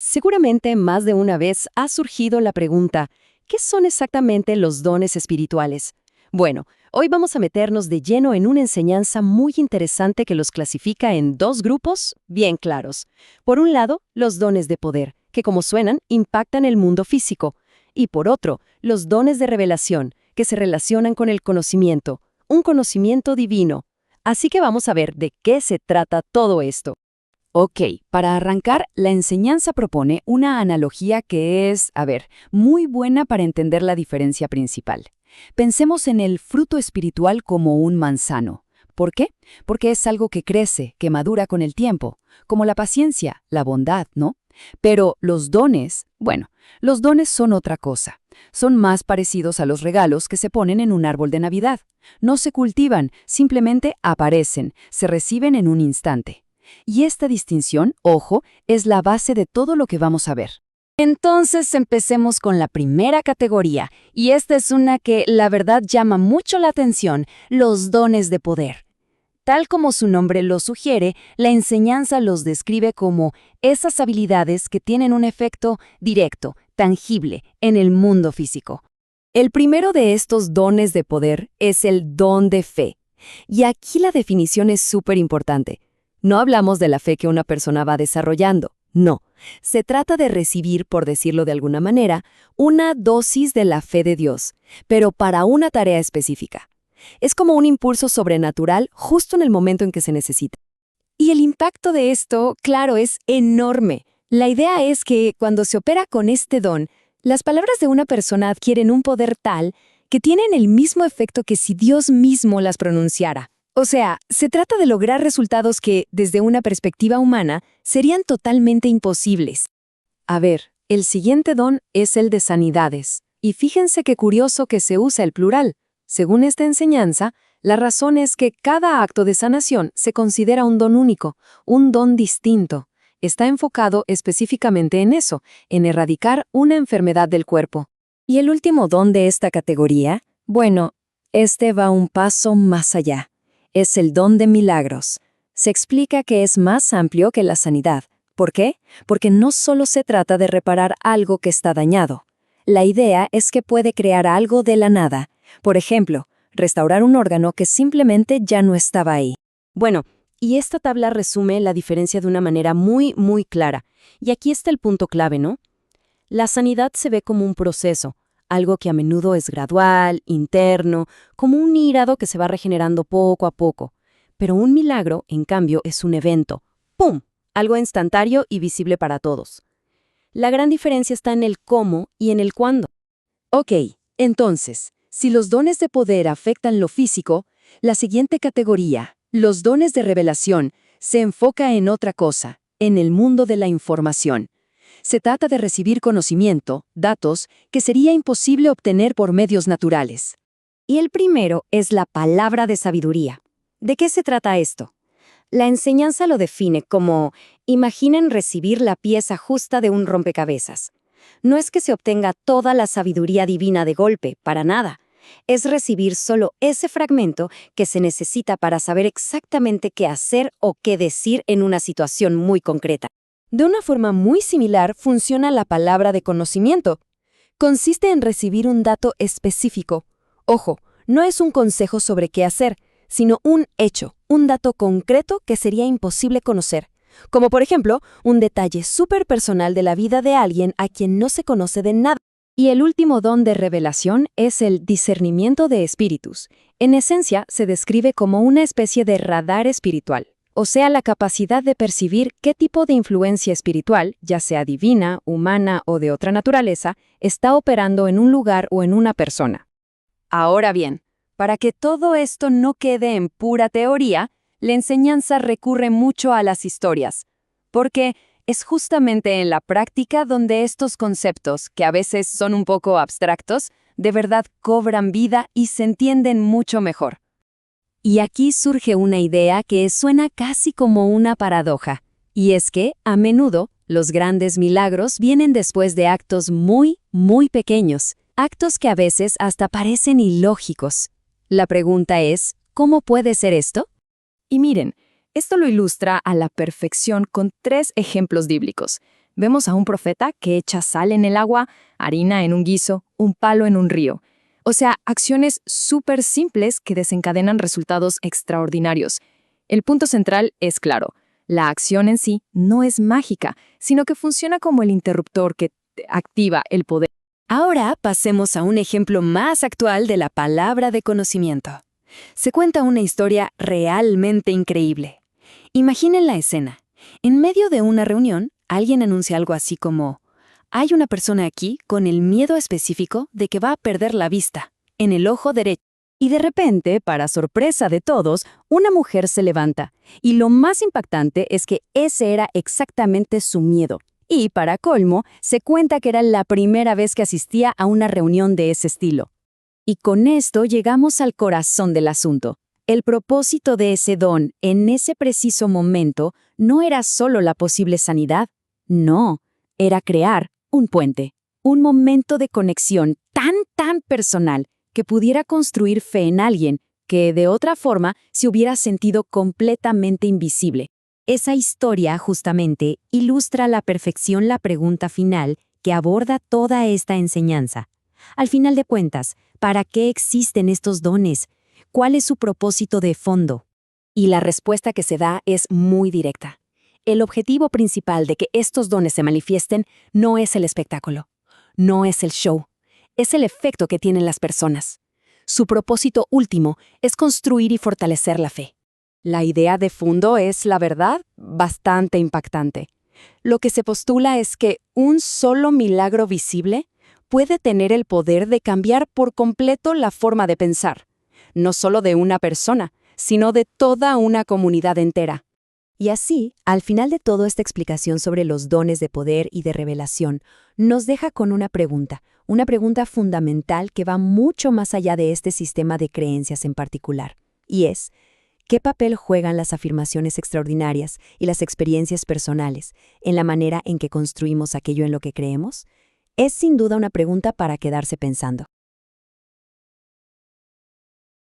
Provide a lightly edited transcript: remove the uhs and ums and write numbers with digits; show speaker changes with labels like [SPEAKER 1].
[SPEAKER 1] Seguramente más de una vez ha surgido la pregunta, ¿qué son exactamente los dones espirituales? Bueno, hoy vamos a meternos de lleno en una enseñanza muy interesante que los clasifica en dos grupos bien claros. Por un lado, los dones de poder, que como suenan, impactan el mundo físico. Y por otro, los dones de revelación, que se relacionan con el conocimiento, un conocimiento divino. Así que vamos a ver de qué se trata todo esto.
[SPEAKER 2] Ok, para arrancar, la enseñanza propone una analogía que es, muy buena para entender la diferencia principal. Pensemos en el fruto espiritual como un manzano. ¿Por qué? Porque es algo que crece, que madura con el tiempo, como la paciencia, la bondad, ¿no? Pero los dones, bueno, los dones son otra cosa. Son más parecidos a los regalos que se ponen en un árbol de Navidad. No se cultivan, simplemente aparecen, se reciben en un instante. Y esta distinción, ojo, es la base de todo lo que vamos a ver. Entonces empecemos con la primera categoría, y esta es una que la verdad llama mucho la atención, los dones de poder. Tal como su nombre lo sugiere, la enseñanza los describe como esas habilidades que tienen un efecto directo, tangible, en el mundo físico. El primero de estos dones de poder es el don de fe. Y aquí la definición es súper importante. No hablamos de la fe que una persona va desarrollando, no. Se trata de recibir, por decirlo de alguna manera, una dosis de la fe de Dios, pero para una tarea específica. Es como un impulso sobrenatural justo en el momento en que se necesita. Y el impacto de esto, claro, es enorme. La idea es que cuando se opera con este don, las palabras de una persona adquieren un poder tal que tienen el mismo efecto que si Dios mismo las pronunciara. O sea, se trata de lograr resultados que, desde una perspectiva humana, serían totalmente imposibles. A ver, el siguiente don es el de sanidades. Y fíjense qué curioso que se usa el plural. Según esta enseñanza, la razón es que cada acto de sanación se considera un don único, un don distinto. Está enfocado específicamente en eso, en erradicar una enfermedad del cuerpo. Y el último don de esta categoría, bueno, este va un paso más allá. Es el don de milagros. Se explica que es más amplio que la sanidad. ¿Por qué? Porque no solo se trata de reparar algo que está dañado. La idea es que puede crear algo de la nada. Por ejemplo, restaurar un órgano que simplemente ya no estaba ahí.
[SPEAKER 1] Bueno, y esta tabla resume la diferencia de una manera muy clara. Y aquí está el punto clave, ¿no? La sanidad se ve como un proceso, algo que a menudo es gradual, interno, como un hígado que se va regenerando poco a poco. Pero un milagro, en cambio, es un evento. ¡Pum! Algo instantáneo y visible para todos. La gran diferencia está en el cómo y en el cuándo.
[SPEAKER 2] Ok, entonces, si los dones de poder afectan lo físico, la siguiente categoría, los dones de revelación, se enfoca en otra cosa, en el mundo de la información. Se trata de recibir conocimiento, datos, que sería imposible obtener por medios naturales.
[SPEAKER 1] Y el primero es la palabra de sabiduría. ¿De qué se trata esto? La enseñanza lo define como, imaginen recibir la pieza justa de un rompecabezas. No es que se obtenga toda la sabiduría divina de golpe, para nada. Es recibir solo ese fragmento que se necesita para saber exactamente qué hacer o qué decir en una situación muy concreta. De una forma muy similar funciona la palabra de conocimiento. Consiste en recibir un dato específico. Ojo, no es un consejo sobre qué hacer, sino un hecho, un dato concreto que sería imposible conocer. Como por ejemplo, un detalle súper personal de la vida de alguien a quien no se conoce de nada. Y el último don de revelación es el discernimiento de espíritus. En esencia, se describe como una especie de radar espiritual. O sea, la capacidad de percibir qué tipo de influencia espiritual, ya sea divina, humana o de otra naturaleza, está operando en un lugar o en una persona. Ahora bien, para que todo esto no quede en pura teoría, la enseñanza recurre mucho a las historias, porque es justamente en la práctica donde estos conceptos, que a veces son un poco abstractos, de verdad cobran vida y se entienden mucho mejor. Y aquí surge una idea que suena casi como una paradoja, y es que, a menudo, los grandes milagros vienen después de actos muy pequeños, actos que a veces hasta parecen ilógicos. La pregunta es, ¿cómo puede ser esto? Y miren, esto lo ilustra a la perfección con 3 ejemplos bíblicos.
[SPEAKER 3] Vemos a un profeta que echa sal en el agua, harina en un guiso, un palo en un río. O sea, acciones súper simples que desencadenan resultados extraordinarios. El punto central es claro. La acción en sí no es mágica, sino que funciona como el interruptor que activa el poder.
[SPEAKER 2] Ahora pasemos a un ejemplo más actual de la palabra de conocimiento. Se cuenta una historia realmente increíble. Imaginen la escena. En medio de una reunión, alguien anuncia algo así como: hay una persona aquí con el miedo específico de que va a perder la vista, en el ojo derecho. Y de repente, para sorpresa de todos, una mujer se levanta. Y lo más impactante es que ese era exactamente su miedo. Y, para colmo, se cuenta que era la primera vez que asistía a una reunión de ese estilo. Y con esto llegamos al corazón del asunto. El propósito de ese don, en ese preciso momento, no era solo la posible sanidad. No, era crear un puente, un momento de conexión tan personal que pudiera construir fe en alguien que, de otra forma, se hubiera sentido completamente invisible. Esa historia, justamente, ilustra a la perfección la pregunta final que aborda toda esta enseñanza. Al final de cuentas, ¿para qué existen estos dones? ¿Cuál es su propósito de fondo? Y la respuesta que se da es muy directa. El objetivo principal de que estos dones se manifiesten no es el espectáculo, no es el show, es el efecto que tienen las personas. Su propósito último es construir y fortalecer la fe. La idea de fondo es, la verdad, bastante impactante. Lo que se postula es que un solo milagro visible puede tener el poder de cambiar por completo la forma de pensar, no solo de una persona, sino de toda una comunidad entera. Y así, al final de toda esta explicación sobre los dones de poder y de revelación, nos deja con una pregunta fundamental que va mucho más allá de este sistema de creencias en particular. Y es: ¿qué papel juegan las afirmaciones extraordinarias y las experiencias personales en la manera en que construimos aquello en lo que creemos? Es sin duda una pregunta para quedarse pensando.